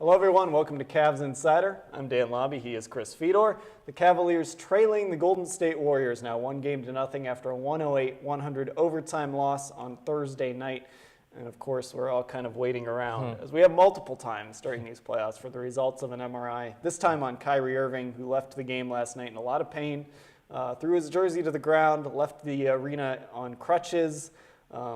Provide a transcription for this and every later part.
Hello everyone, welcome to Cavs Insider. I'm Dan Labbe, he is Chris Fedor. The Cavaliers trailing the Golden State Warriors now 1-0 after a 108-100 overtime loss on Thursday night. And of course, we're all kind of waiting around as we have multiple times during these playoffs for the results of an MRI. This time on Kyrie Irving, who left the game last night in a lot of pain, threw his jersey to the ground, left the arena on crutches.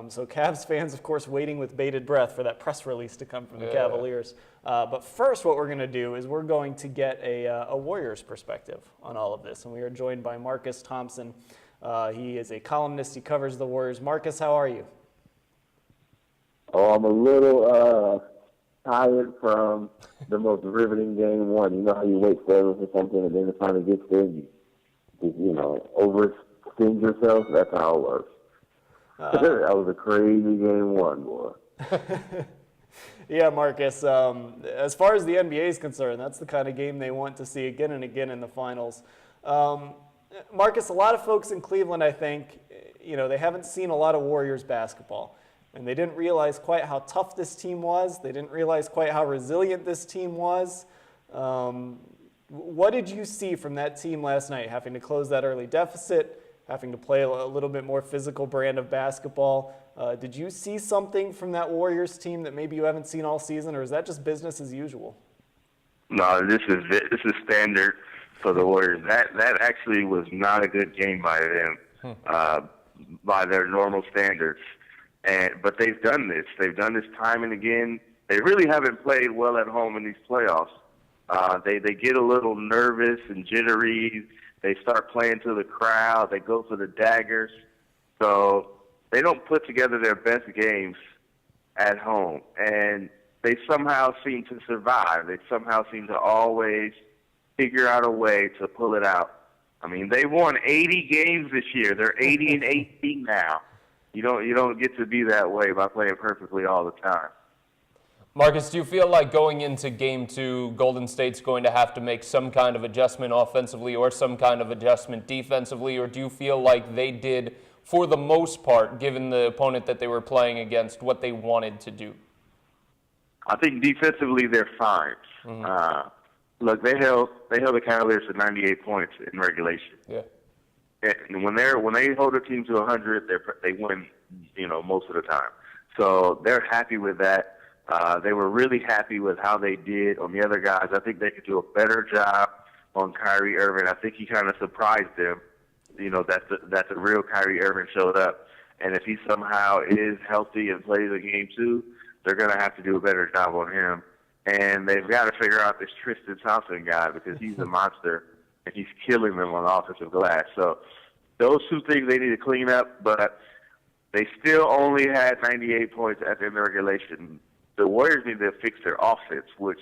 So Cavs fans, of course, waiting with bated breath for that press release to come from the Cavaliers. But first, what we're going to do is we're going to get a Warriors perspective on all of this. And we are joined by Marcus Thompson. He is a columnist. He covers the Warriors. Marcus, how are you? Oh, I'm a little tired from the most riveting game one. You know how you wait forever for something and then it finally gets there and you overextend yourself? That's how it works. That was a crazy game one, boy. Yeah, Marcus, as far as the NBA is concerned, that's the kind of game they want to see again and again in the finals. Marcus, a lot of folks in Cleveland, I think, they haven't seen a lot of Warriors basketball. And they didn't realize quite how tough this team was. They didn't realize quite how resilient this team was. What did you see from that team last night, having to close that early deficit, having to play a little bit more physical brand of basketball? Did you see something from that Warriors team that maybe you haven't seen all season, or is that just business as usual? No, this is standard for the Warriors. That actually was not a good game by them, by their normal standards. But they've done this. They've done this time and again. They really haven't played well at home in these playoffs. They get a little nervous and jittery. They start playing to the crowd. They go for the daggers. So they don't put together their best games at home. And they somehow seem to survive. They somehow seem to always figure out a way to pull it out. I mean, they won 80 games this year. They're 80-18 now. You don't get to be that way by playing perfectly all the time. Marcus, do you feel like going into Game 2, Golden State's going to have to make some kind of adjustment offensively or some kind of adjustment defensively, or do you feel like they did, for the most part, given the opponent that they were playing against, what they wanted to do? I think defensively they're fine. Look, they held the Cavaliers to 98 points in regulation. Yeah. And when they hold a team to 100, they win, most of the time. So they're happy with that. They were really happy with how they did on the other guys. I think they could do a better job on Kyrie Irving. I think he kind of surprised them, that the real Kyrie Irving showed up. And if he somehow is healthy and plays a Game 2, they're going to have to do a better job on him. And they've got to figure out this Tristan Thompson guy because he's a monster. And he's killing them on the offensive glass. So those two things they need to clean up, but they still only had 98 points at the end of regulation. The Warriors need to fix their offense, which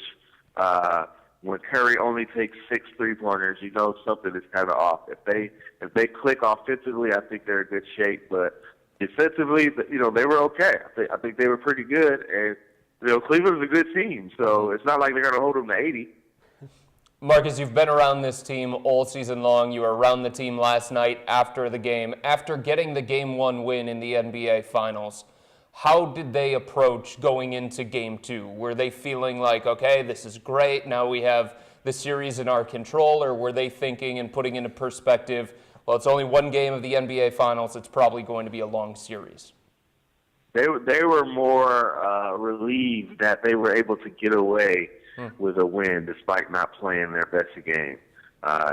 when Curry only takes 6 3-pointers, something is kind of off. If they click offensively, I think they're in good shape. But defensively, they were okay. I think they were pretty good. And Cleveland's a good team, so it's not like they're going to hold them to 80. Marcus, you've been around this team all season long. You were around the team last night after the game. After getting the Game 1 win in the NBA Finals, how did they approach going into Game 2? Were they feeling like, okay, this is great, now we have the series in our control, or were they thinking and putting into perspective, well, it's only one game of the NBA Finals, it's probably going to be a long series? They were more relieved that they were able to get away with a win despite not playing their best game.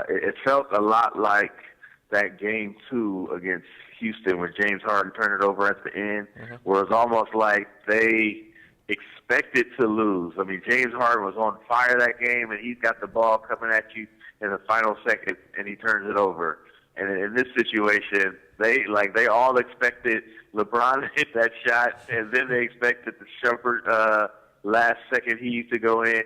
It felt a lot like that Game 2 against Houston when James Harden turned it over at the end, where it was almost like they expected to lose. I mean, James Harden was on fire that game, and he's got the ball coming at you in the final second, and he turns it over. And in this situation, they all expected LeBron to hit that shot, and then they expected the Shumpert last second heave to go in.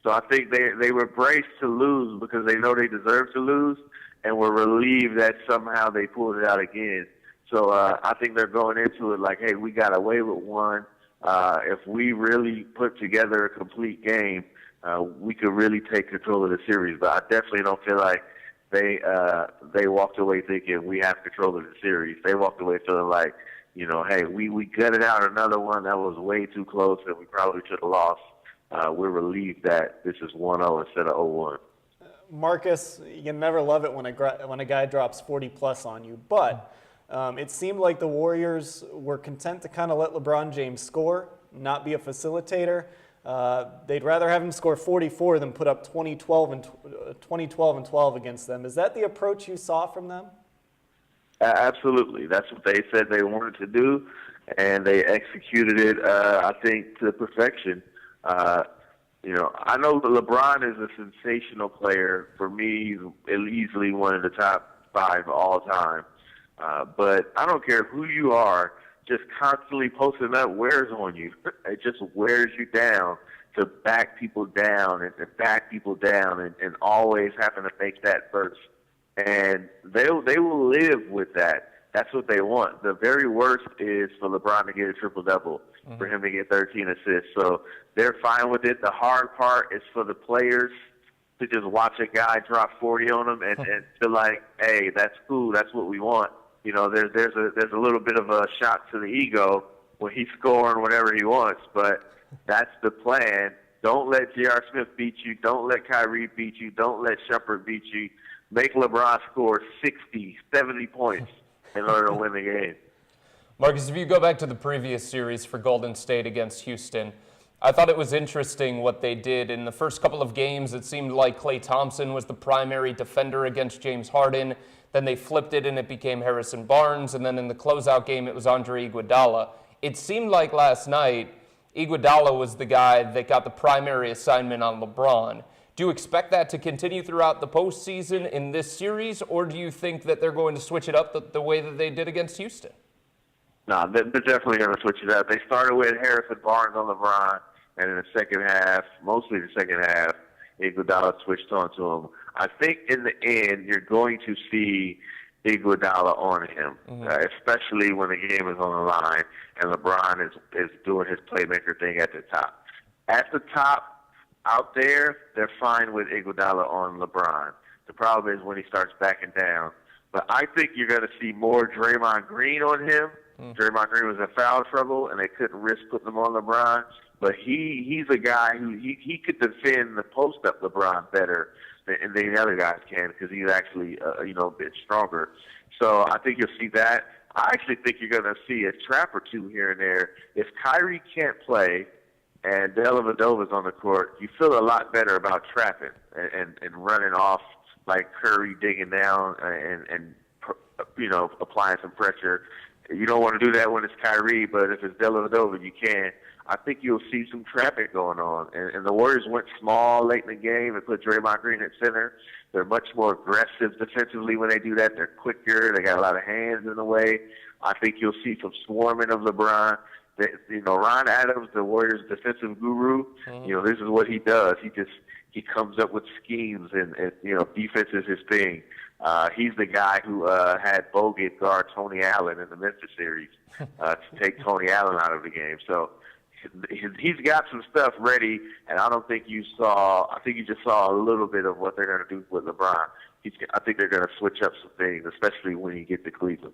So I think they were braced to lose because they know they deserve to lose, and were relieved that somehow they pulled it out again. So I think they're going into it like, hey, we got away with one. If we really put together a complete game, we could really take control of the series. But I definitely don't feel like they walked away thinking we have control of the series. They walked away feeling like, hey, we gutted out another one that was way too close and we probably should have lost. we're relieved that this is 1-0 instead of 0-1. Marcus, you can never love it when a guy drops 40-plus on you, but it seemed like the Warriors were content to kind of let LeBron James score, not be a facilitator. They'd rather have him score 44 than put up 20-12 and 12 against them. Is that the approach you saw from them? Absolutely. That's what they said they wanted to do, and they executed it, I think, to perfection. I know that LeBron is a sensational player. For me, he's easily one of the top 5 all time. But I don't care who you are, just constantly posting up wears on you. It just wears you down to back people down and back people down and always having to make that first. And they will live with that. That's what they want. The very worst is for LeBron to get a triple-double, for him to get 13 assists. So they're fine with it. The hard part is for the players to just watch a guy drop 40 on them and feel like, hey, that's cool. That's what we want. There's a little bit of a shot to the ego when he's scoring whatever he wants, but that's the plan. Don't let J.R. Smith beat you. Don't let Kyrie beat you. Don't let Shumpert beat you. Make LeBron score 60, 70 points in order to win the game. Marcus, if you go back to the previous series for Golden State against Houston, I thought it was interesting what they did. In the first couple of games, it seemed like Klay Thompson was the primary defender against James Harden. Then they flipped it and it became Harrison Barnes. And then in the closeout game, it was Andre Iguodala. It seemed like last night, Iguodala was the guy that got the primary assignment on LeBron. Do you expect that to continue throughout the postseason in this series, or do you think that they're going to switch it up the way that they did against Houston? No, they're definitely going to switch it up. They started with Harrison Barnes on LeBron, and in the second half, mostly the second half, Iguodala switched on to him. I think in the end, you're going to see Iguodala on him, especially when the game is on the line and LeBron is doing his playmaker thing at the top. At the top, out there, they're fine with Iguodala on LeBron. The problem is when he starts backing down. But I think you're going to see more Draymond Green on him. Draymond Green was in foul trouble, and they couldn't risk putting him on LeBron. But he's a guy who he could defend the post-up LeBron better than the other guys can because he's actually a bit stronger. So I think you'll see that. I actually think you're going to see a trap or two here and there. If Kyrie can't play and Dellavedova's on the court, you feel a lot better about trapping and running off like Curry digging down and applying some pressure. You don't want to do that when it's Kyrie, but if it's Dellavedova, you can. I think you'll see some trapping going on. And the Warriors went small late in the game and put Draymond Green at center. They're much more aggressive defensively when they do that. They're quicker. They got a lot of hands in the way. I think you'll see some swarming of LeBron. Ron Adams, the Warriors' defensive guru, this is what he does. He comes up with schemes and defense is his thing. He's the guy who had Bogut guard Tony Allen in the Memphis series to take Tony Allen out of the game. So he's got some stuff ready, and I don't think you saw. I think you just saw a little bit of what they're going to do with LeBron. I think they're going to switch up some things, especially when you get to Cleveland.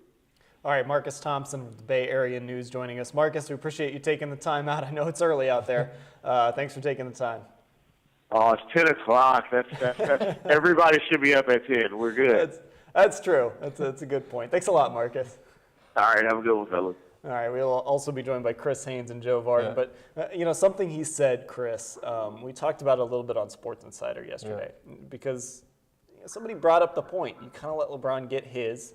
All right, Marcus Thompson with the Bay Area News joining us. Marcus, we appreciate you taking the time out. I know it's early out there. Thanks for taking the time. Oh, it's 10 o'clock. That's everybody should be up at 10. We're good. That's true. That's a good point. Thanks a lot, Marcus. All right, have a good one, fellas. All right, we'll also be joined by Chris Haynes and Joe Vardon. Yeah. But, something he said, Chris, we talked about it a little bit on Sports Insider yesterday because somebody brought up the point. You kind of let LeBron get his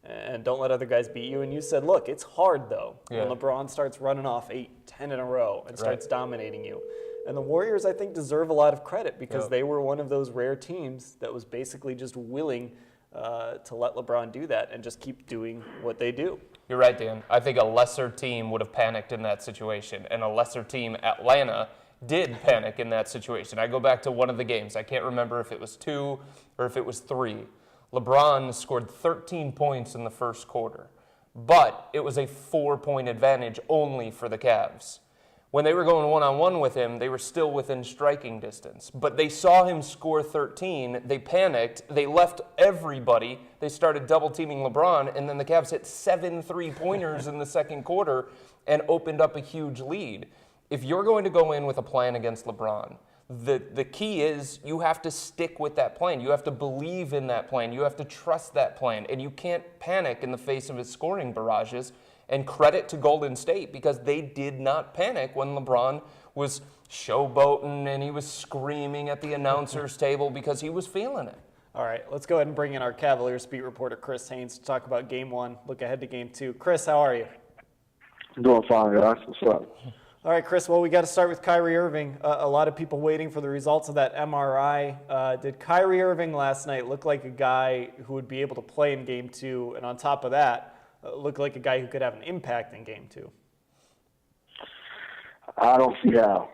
and don't let other guys beat you. And you said, look, it's hard, though, when LeBron starts running off 8, 10 in a row and starts dominating you. And the Warriors, I think, deserve a lot of credit because they were one of those rare teams that was basically just willing to let LeBron do that and just keep doing what they do. You're right, Dan. I think a lesser team would have panicked in that situation, and a lesser team, Atlanta, did panic in that situation. I go back to one of the games. I can't remember if it was 2 or if it was 3. LeBron scored 13 points in the first quarter, but it was a 4-point advantage only for the Cavs. When they were going one-on-one with him, they were still within striking distance. But they saw him score 13. They panicked. They left everybody. They started double-teaming LeBron, and then the Cavs hit 7 3-pointers in the second quarter and opened up a huge lead. if you're going to go in with a plan against LeBron, the key is you have to stick with that plan. You have to believe in that plan. You have to trust that plan. And you can't panic in the face of his scoring barrages. And credit to Golden State, because they did not panic when LeBron was showboating and he was screaming at the announcer's table because he was feeling it. All right, let's go ahead and bring in our Cavaliers beat reporter Chris Haynes to talk about Game 1, look ahead to Game 2. Chris, how are you? I'm doing fine, guys. What's up? All right, Chris, well, we got to start with Kyrie Irving. A lot of people waiting for the results of that MRI. Did Kyrie Irving last night look like a guy who would be able to play in Game 2, and on top of that, look like a guy who could have an impact in Game 2? I don't see how.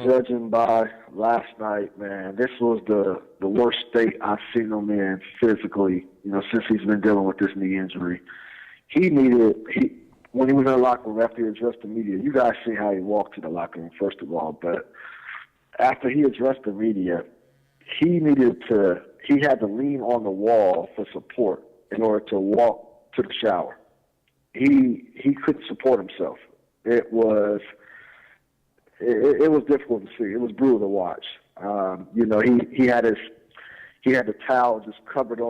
Judging by last night, man, this was the worst state I've seen him in physically, since he's been dealing with this knee injury. When he was in the locker room after he addressed the media, you guys see how he walked to the locker room, first of all, but after he addressed the media, he had to lean on the wall for support in order to walk to the shower. He couldn't support himself. It was difficult to see. It was brutal to watch. He had the towel just covered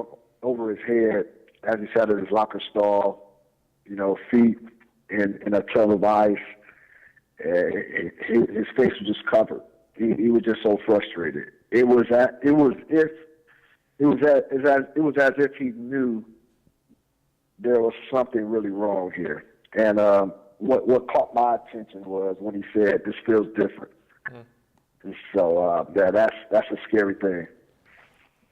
over his head as he sat in his locker stall. Feet in a tub of ice. His face was just covered. He was just so frustrated. It was as if he knew there was something really wrong here. And what caught my attention was when he said, "This feels different." And so that's a scary thing.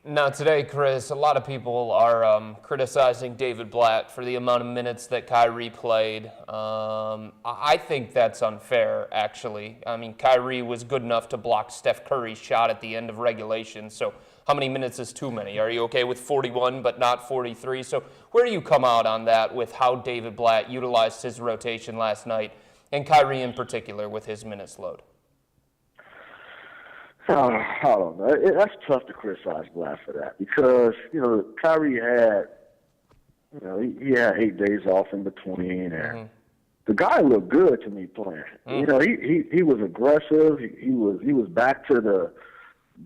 Now today, Chris, a lot of people are criticizing David Blatt for the amount of minutes that Kyrie played. I think that's unfair, actually. I mean, Kyrie was good enough to block Steph Curry's shot at the end of regulation, so how many minutes is too many? Are you okay with 41 but not 43? So where do you come out on that with how David Blatt utilized his rotation last night, and Kyrie in particular with his minutes load? I don't know. That's tough to criticize Blatt for that because, Kyrie had, he had 8 days off in between, and the guy looked good to me playing. He was aggressive. He was back to the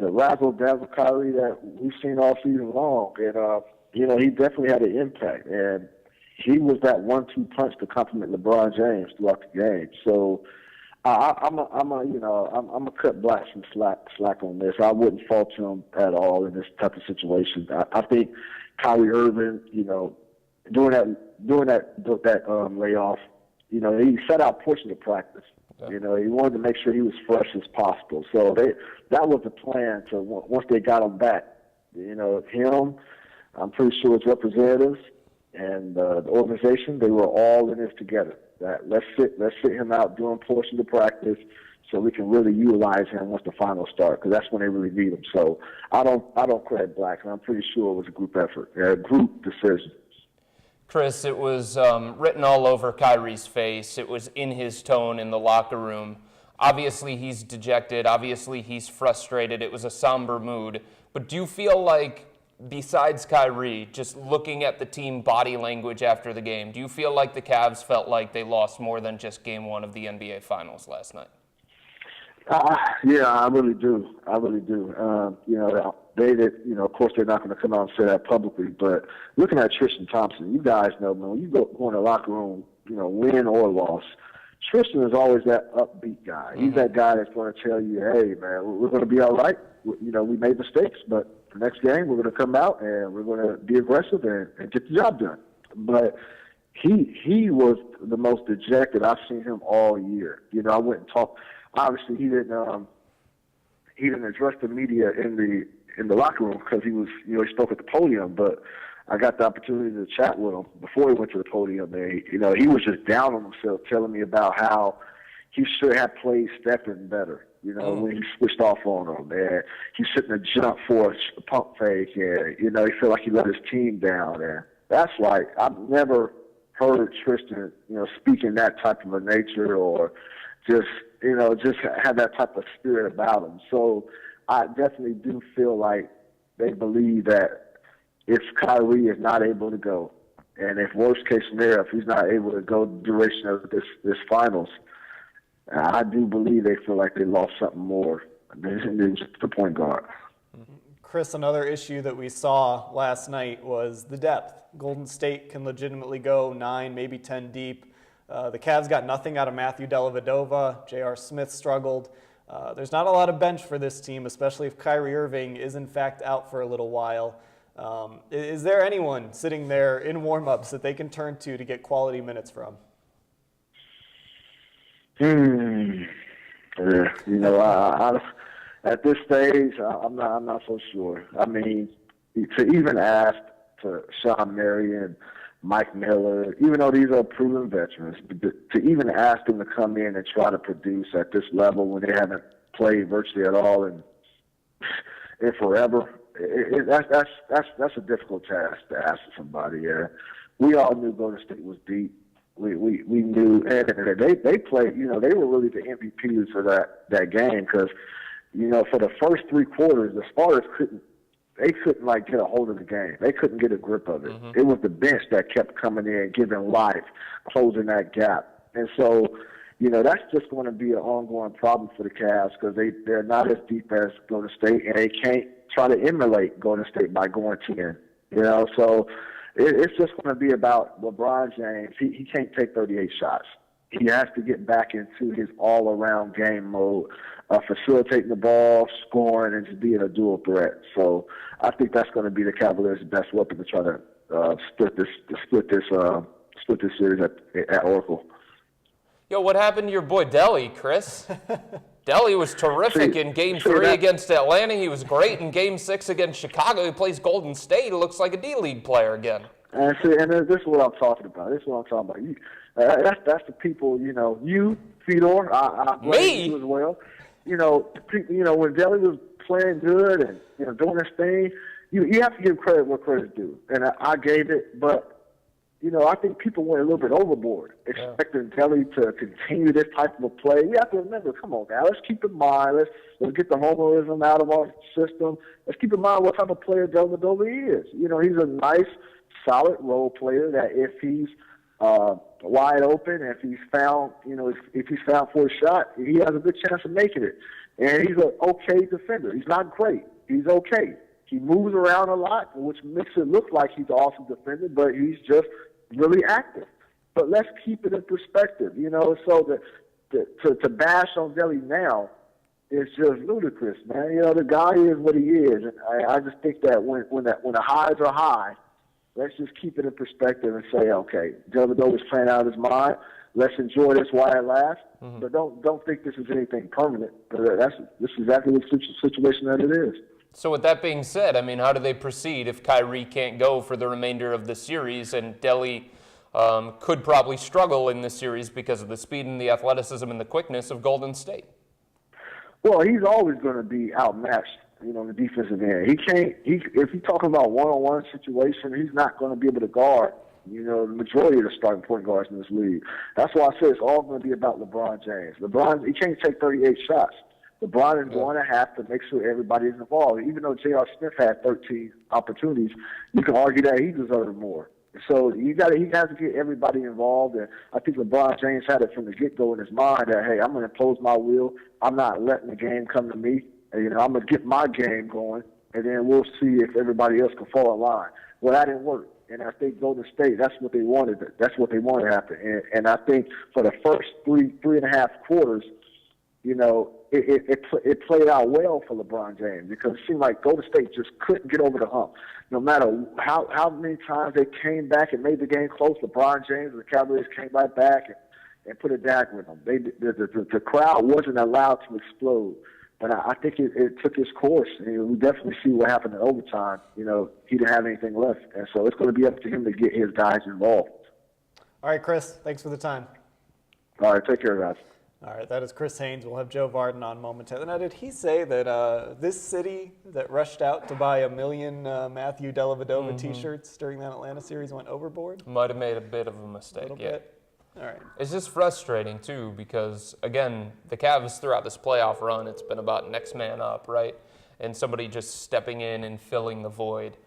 razzle-dazzle Kyrie that we've seen all season long, and he definitely had an impact, and he was that 1-2 punch to complement LeBron James throughout the game. So. I'm gonna cut Blatt some slack on this. I wouldn't fault him at all in this type of situation. I think Kyrie Irving, during that layoff, he set out portions of practice. Yeah. He wanted to make sure he was fresh as possible. So that was the plan. To once they got him back, him, I'm pretty sure his representatives and the organization, they were all in this together. That let's sit him out during portions of practice so we can really utilize him once the finals start, because that's when they really need him. So I don't credit Black, and I'm pretty sure it was a group effort, a group decision. Chris, it was written all over Kyrie's face. It was in his tone in the locker room. Obviously he's dejected. Obviously he's frustrated. It was a somber mood. But do you feel like, besides Kyrie, just looking at the team body language after the game, do you feel like the Cavs felt like they lost more than just Game 1 of the NBA Finals last night? Yeah, I really do. They did. Of course, they're not going to come out and say that publicly. But looking at Tristan Thompson, you guys know, man, when you go in the locker room, win or loss, Tristan is always that upbeat guy. He's that guy that's going to tell you, "Hey, man, we're going to be all right. We made mistakes, but the next game we're going to come out and we're going to be aggressive and get the job done." But he was the most dejected I've seen him all year. I went and talked. Obviously, he didn't address the media in the locker room because he was, he spoke at the podium. But I got the opportunity to chat with him before he went to the podium. And he was just down on himself, telling me about how he should have played Stephen better. When he switched off on him, and he shouldn't have jumped for a pump fake, and he felt like he let his team down. And that's like, I've never heard Tristan, speak in that type of a nature, or just have that type of spirit about him. So I definitely do feel like they believe that if Kyrie is not able to go, and if worst case scenario, if he's not able to go the duration of this finals, I do believe they feel like they lost something more than just the point guard. Chris, another issue that we saw last night was the depth. Golden State can legitimately go 9, maybe 10 deep. The Cavs got nothing out of Matthew Dellavedova. J.R. Smith struggled. There's not a lot of bench for this team, especially if Kyrie Irving is in fact out for a little while. Is there anyone sitting there in warm-ups that they can turn to get quality minutes from? Yeah, I at this stage, I'm not so sure. I mean, to even ask to Sean Marion, Mike Miller, even though these are proven veterans, to even ask them to come in and try to produce at this level when they haven't played virtually at all in forever, that's a difficult task to ask somebody. Yeah, we all knew Golden State was deep. We knew, and they played. They were really the MVPs for that game because, for the first 3 quarters, the starters couldn't like get a hold of the game. They couldn't get a grip of it. Mm-hmm. It was the bench that kept coming in, giving life, closing that gap. And so, that's just going to be an ongoing problem for the Cavs because they're not as deep as Golden State, and they can't try to emulate Golden State by going 10. So it's just going to be about LeBron James. He can't take 38 shots. He has to get back into his all-around game mode, facilitating the ball, scoring, and just being a dual threat. So I think that's going to be the Cavaliers' best weapon to try to split this series at Oracle. Yo, what happened to your boy Delly, Chris? Delly was terrific in Game 3 against Atlanta. He was great in Game 6 against Chicago. He plays Golden State. He looks like a D-League player again. And this is what I'm talking about. That's the people, you, Fedor, I blame you as well. When Delly was playing good and doing his thing, you have to give credit where credit's due. And I gave it, but I think people went a little bit overboard, expecting Delly to continue this type of a play. We have to remember, come on now, let's keep in mind, let's get the homerism out of our system. Let's keep in mind what type of player Dellavedova is. He's a nice, solid role player that if he's wide open, if he's found for a shot, he has a good chance of making it. And he's an okay defender. He's not great. He's okay. He moves around a lot, which makes it look like he's an awesome defender, but he's just really active. But let's keep it in perspective, so to bash on Delly now is just ludicrous, man. The guy is what he is. And I just think that when the highs are high, let's just keep it in perspective and say, okay, Dellavedova is playing out of his mind. Let's enjoy this while it lasts. Mm-hmm. But don't think this is anything permanent. This is exactly the situation that it is. So with that being said, how do they proceed if Kyrie can't go for the remainder of the series and Delly could probably struggle in this series because of the speed and the athleticism and the quickness of Golden State? Well, he's always going to be outmatched, in the defensive end. If you're talking about one-on-one situation, he's not going to be able to guard, the majority of the starting point guards in this league. That's why I say it's all going to be about LeBron James. He can't take 38 shots. LeBron is going to have to make sure everybody is involved. Even though J.R. Smith had 13 opportunities, you can argue that he deserved more. So he has to get everybody involved. And I think LeBron James had it from the get-go in his mind that, hey, I'm going to impose my will. I'm not letting the game come to me. I'm going to get my game going, and then we'll see if everybody else can fall in line. Well, that didn't work. And I think Golden State, that's what they wanted. That's what they wanted to happen. And I think for the first three and a half quarters, it played out well for LeBron James because it seemed like Golden State just couldn't get over the hump. No matter how many times they came back and made the game close, LeBron James and the Cavaliers came right back and put it back with them. The crowd wasn't allowed to explode. But I think it took its course. And we definitely see what happened in overtime. He didn't have anything left. And so it's going to be up to him to get his guys involved. All right, Chris, thanks for the time. All right, take care, guys. All right, that is Chris Haynes. We'll have Joe Vardon on momentarily. Now, did he say that this city that rushed out to buy 1 million Matthew Dellavedova T-shirts during that Atlanta series went overboard? Might have made a bit of a mistake, Bit? All right. It's just frustrating, too, because, again, the Cavs throughout this playoff run, it's been about next man up, right? And somebody just stepping in and filling the void.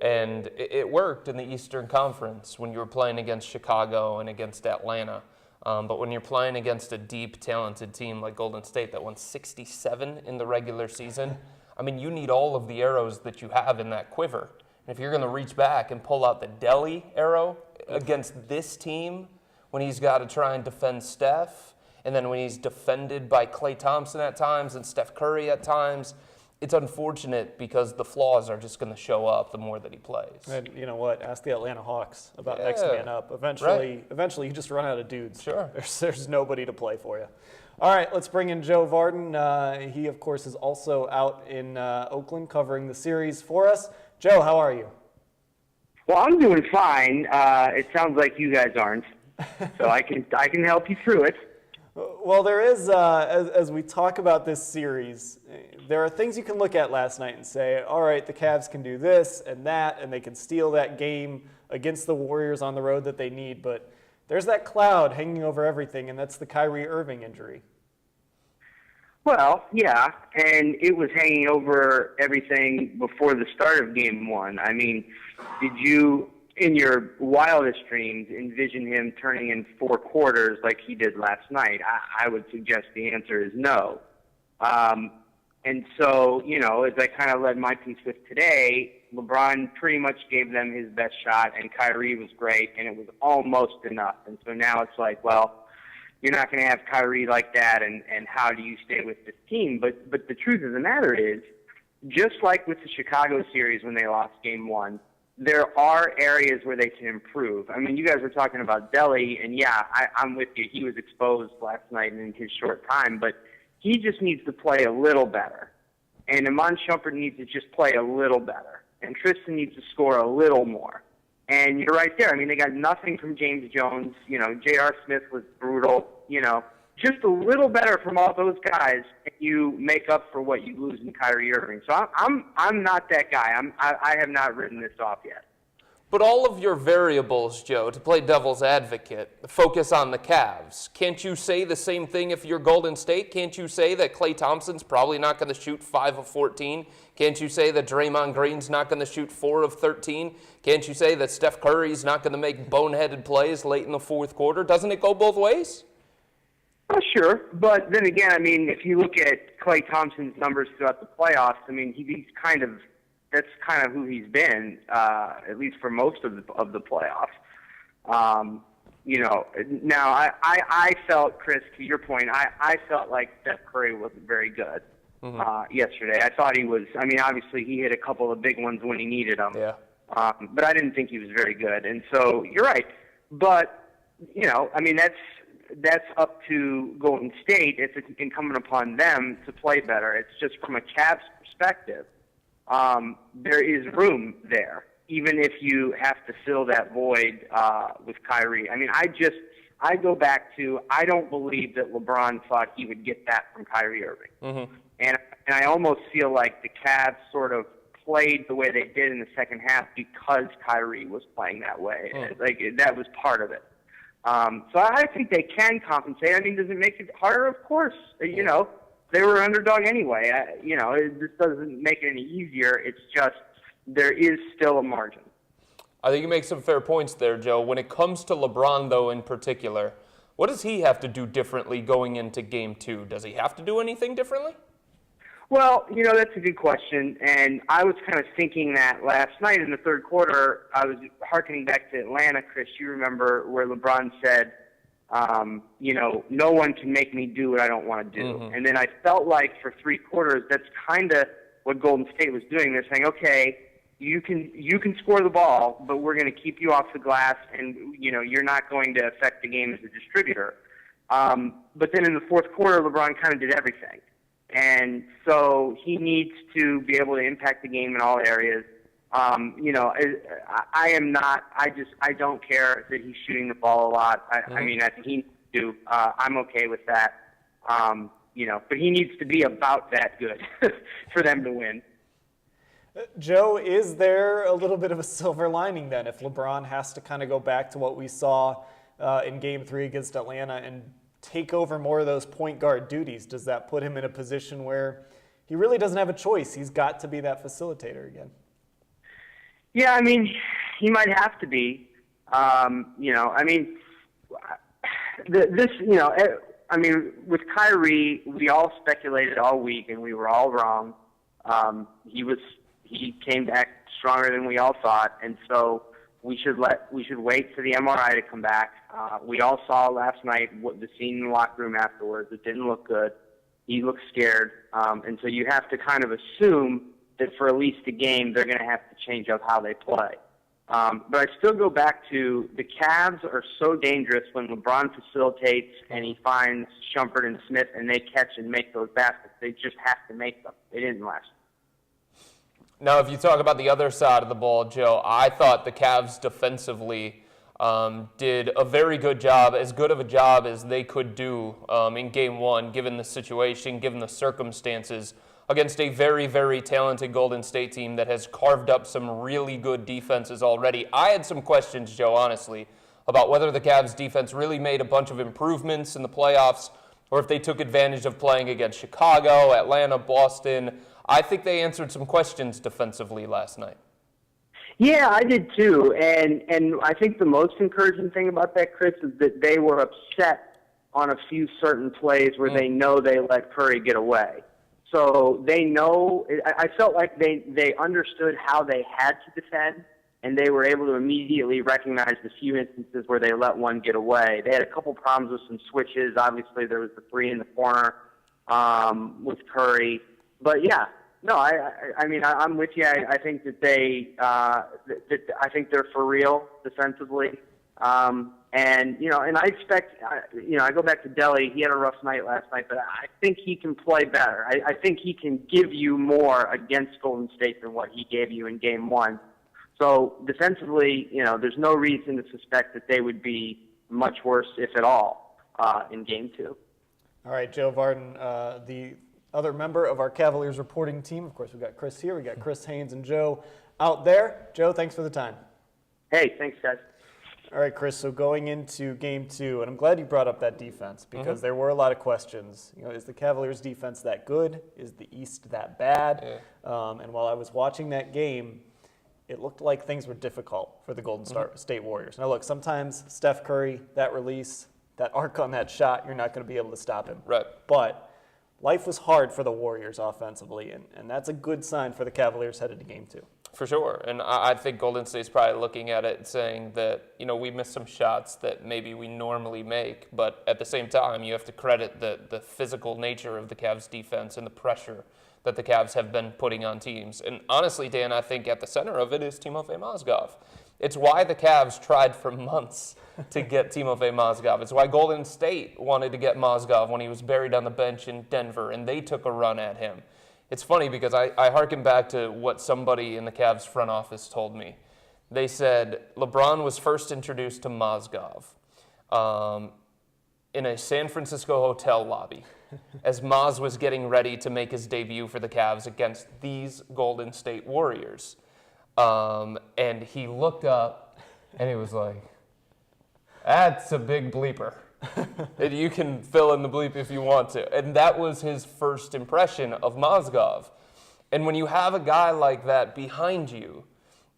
And it worked in the Eastern Conference when you were playing against Chicago and against Atlanta. But when you're playing against a deep, talented team like Golden State that won 67 in the regular season, I mean, you need all of the arrows that you have in that quiver. And if you're going to reach back and pull out the Delhi arrow against this team, when he's got to try and defend Steph, and then when he's defended by Klay Thompson at times and Steph Curry at times, it's unfortunate because the flaws are just going to show up the more that he plays. And you know what? Ask the Atlanta Hawks about next Yeah. man up. Eventually, you just run out of dudes. Sure. There's nobody to play for you. All right, let's bring in Joe Vardon. He, of course, is also out in Oakland covering the series for us. Joe, how are you? Well, I'm doing fine. It sounds like you guys aren't, so I can help you through it. Well, there is, as we talk about this series, there are things you can look at last night and say, all right, the Cavs can do this and that, and they can steal that game against the Warriors on the road that they need. But there's that cloud hanging over everything, and that's the Kyrie Irving injury. Well, yeah, and it was hanging over everything before the start of Game 1. I mean, did you, in your wildest dreams, envision him turning in 4 quarters like he did last night? I would suggest the answer is no. And so, you know, as I kind of led my piece with today, LeBron pretty much gave them his best shot, and Kyrie was great, and it was almost enough. And so now it's like, well, you're not going to have Kyrie like that, and how do you stay with this team? But the truth of the matter is, just like with the Chicago series when they lost Game 1, there are areas where they can improve. I mean, you guys were talking about Delhi, and yeah, I'm with you. He was exposed last night in his short time, but he just needs to play a little better. And Iman Shumpert needs to just play a little better. And Tristan needs to score a little more. And you're right there. I mean, they got nothing from James Jones. You know, J.R. Smith was brutal. You know, just a little better from all those guys, and you make up for what you lose in Kyrie Irving. So I'm not that guy. I have not written this off yet. But all of your variables, Joe, to play devil's advocate, focus on the Cavs. Can't you say the same thing if you're Golden State? Can't you say that Klay Thompson's probably not going to shoot 5 of 14? Can't you say that Draymond Green's not going to shoot 4 of 13? Can't you say that Steph Curry's not going to make boneheaded plays late in the fourth quarter? Doesn't it go both ways? Well, sure, but then again, I mean, if you look at Klay Thompson's numbers throughout the playoffs, I mean, that's kind of who he's been, at least for most of the playoffs. You know, now I felt, Chris, to your point, I felt like Steph Curry wasn't very good yesterday. I thought he was. I mean, obviously he hit a couple of big ones when he needed them. Yeah. But I didn't think he was very good, and so you're right. But you know, I mean, that's up to Golden State. It's incumbent upon them to play better. It's just from a Cavs perspective. There is room there, even if you have to fill that void with Kyrie. I mean, I go back to, I don't believe that LeBron thought he would get that from Kyrie Irving. Mm-hmm. And I almost feel like the Cavs sort of played the way they did in the second half because Kyrie was playing that way. Like, that was part of it. So I think they can compensate. I mean, does it make it harder? Of course. You know, they were underdog anyway. You know, this doesn't make it any easier. It's just there is still a margin. I think you make some fair points there, Joe. When it comes to LeBron, though, in particular, what does he have to do differently going into Game 2? Does he have to do anything differently? Well, you know, that's a good question, and I was kind of thinking that last night in the third quarter. I was hearkening back to Atlanta, Chris. You remember where LeBron said, you know, no one can make me do what I don't want to do. Mm-hmm. And then I felt like for 3 quarters, that's kind of what Golden State was doing. They're saying, okay, you can score the ball, but we're going to keep you off the glass, and, you know, you're not going to affect the game as a distributor. But then in the fourth quarter, LeBron kind of did everything. And so he needs to be able to impact the game in all areas. You know, I don't care that he's shooting the ball a lot. I mean, I think he needs to. I'm okay with that. You know, but he needs to be about that good for them to win. Joe, is there a little bit of a silver lining then if LeBron has to kind of go back to what we saw in Game 3 against Atlanta and take over more of those point guard duties? Does that put him in a position where he really doesn't have a choice? He's got to be that facilitator again. Yeah, I mean, he might have to be. You know, I mean, this, I mean, with Kyrie, we all speculated all week, and we were all wrong. He came back stronger than we all thought, and so we should wait for the MRI to come back. We all saw last night what the scene in the locker room afterwards. It didn't look good. He looked scared, and so you have to kind of assume that for at least a game, they're going to have to change up how they play. But I still go back to the Cavs are so dangerous when LeBron facilitates and he finds Shumpert and Smith and they catch and make those baskets. They just have to make them. They didn't last. Now, if you talk about the other side of the ball, Joe, I thought the Cavs defensively did a very good job, as good of a job as they could do in Game 1, given the situation, given the circumstances, against a very, very talented Golden State team that has carved up some really good defenses already. I had some questions, Joe, honestly, about whether the Cavs defense really made a bunch of improvements in the playoffs or if they took advantage of playing against Chicago, Atlanta, Boston. I think they answered some questions defensively last night. Yeah, I did too. And I think the most encouraging thing about that, Chris, is that they were upset on a few certain plays where they know they let Curry get away. So they know, I felt like they understood how they had to defend, and they were able to immediately recognize the few instances where they let one get away. They had a couple problems with some switches. Obviously, there was the three in the corner with Curry. But yeah, no, I mean, I'm with you. I think that I think they're for real defensively. And I expect, I go back to Delly. He had a rough night last night, but I think he can play better. I think he can give you more against Golden State than what he gave you in Game 1. So defensively, there's no reason to suspect that they would be much worse, if at all, in Game 2. All right, Joe Vardon, the other member of our Cavaliers reporting team. Of course, we've got Chris here. We got Chris, Haynes, and Joe out there. Joe, thanks for the time. Hey, thanks, guys. All right, Chris, so going into Game 2, and I'm glad you brought up that defense because there were a lot of questions. Is the Cavaliers' defense that good? Is the East that bad? Yeah. And while I was watching that game, it looked like things were difficult for the Golden State Warriors. Now, look, sometimes Steph Curry, that release, that arc on that shot, you're not going to be able to stop him. Right. But life was hard for the Warriors offensively, and that's a good sign for the Cavaliers headed to Game 2. For sure, and I think Golden State's probably looking at it and saying that, we missed some shots that maybe we normally make, but at the same time, you have to credit the physical nature of the Cavs' defense and the pressure that the Cavs have been putting on teams. And honestly, Dan, I think at the center of it is Timofey Mozgov. It's why the Cavs tried for months to get Timofey Mozgov. It's why Golden State wanted to get Mozgov when he was buried on the bench in Denver, and they took a run at him. It's funny because I hearken back to what somebody in the Cavs front office told me. They said LeBron was first introduced to Mozgov in a San Francisco hotel lobby as Moz was getting ready to make his debut for the Cavs against these Golden State Warriors. And he looked up and he was like, that's a big bleeper. And you can fill in the bleep if you want to. And that was his first impression of Mozgov. And when you have a guy like that behind you,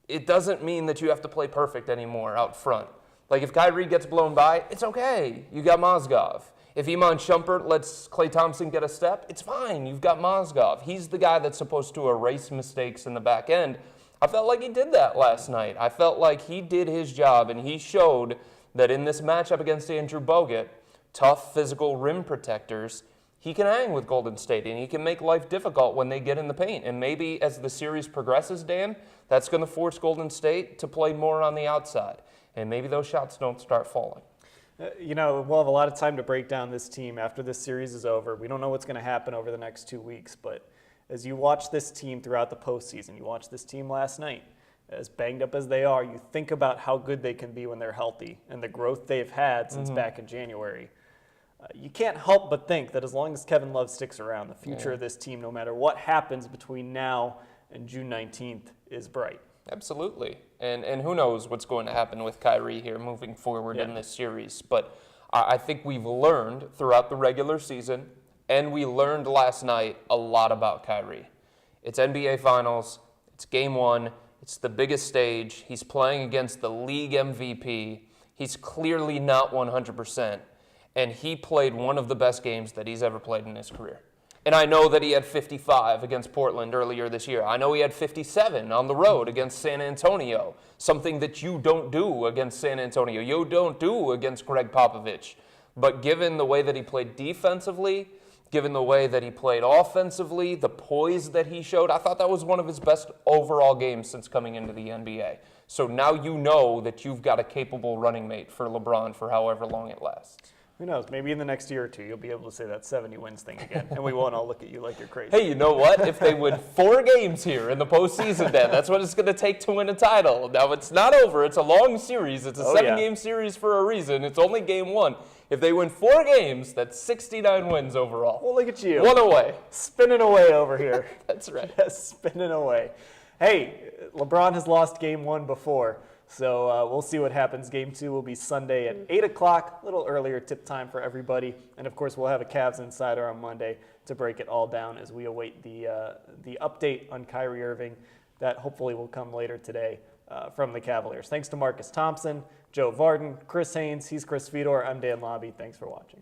it doesn't mean that you have to play perfect anymore out front. Like if Kyrie gets blown by, it's okay. You got Mozgov. If Iman Shumpert lets Klay Thompson get a step, it's fine. You've got Mozgov. He's the guy that's supposed to erase mistakes in the back end. I felt like he did that last night. I felt like he did his job, and he showed that in this matchup against Andrew Bogut, tough physical rim protectors, he can hang with Golden State, and he can make life difficult when they get in the paint. And maybe as the series progresses, Dan, that's going to force Golden State to play more on the outside. And maybe those shots don't start falling. We'll have a lot of time to break down this team after this series is over. We don't know what's going to happen over the next 2 weeks, but as you watch this team throughout the postseason, you watched this team last night, as banged up as they are, you think about how good they can be when they're healthy and the growth they've had since back in January. You can't help but think that as long as Kevin Love sticks around, the future of this team, no matter what happens between now and June 19th, is bright. Absolutely. And who knows what's going to happen with Kyrie here moving forward in this series. But I think we've learned throughout the regular season, and we learned last night a lot about Kyrie. It's NBA Finals. It's Game 1. It's the biggest stage. He's playing against the league MVP. He's clearly not 100%. and he played one of the best games that he's ever played in his career. And I know that he had 55 against Portland earlier this year. I know he had 57 on the road against San Antonio, something that you don't do against San Antonio. You don't do against Greg Popovich. But given the way that he played defensively, given the way that he played offensively, the poise that he showed, I thought that was one of his best overall games since coming into the NBA. So now you know that you've got a capable running mate for LeBron for however long it lasts. Who knows? Maybe in the next year or two, you'll be able to say that 70 wins thing again, and we won't all look at you like you're crazy. Hey, you know what? If they win 4 games here in the postseason, then that's what it's going to take to win a title. Now, it's not over. It's a long series. It's a 7-game series for a reason. It's only game 1. If they win 4 games, that's 69 wins overall. Well, look at you. 1 away. Spinning away over here. That's right. Yes, spinning away. Hey, LeBron has lost game 1 before. So we'll see what happens. Game 2 will be Sunday at 8 o'clock, a little earlier tip time for everybody. And, of course, we'll have a Cavs Insider on Monday to break it all down as we await the update on Kyrie Irving that hopefully will come later today from the Cavaliers. Thanks to Marcus Thompson, Joe Vardon, Chris Haynes. He's Chris Fedor. I'm Dan Labbe. Thanks for watching.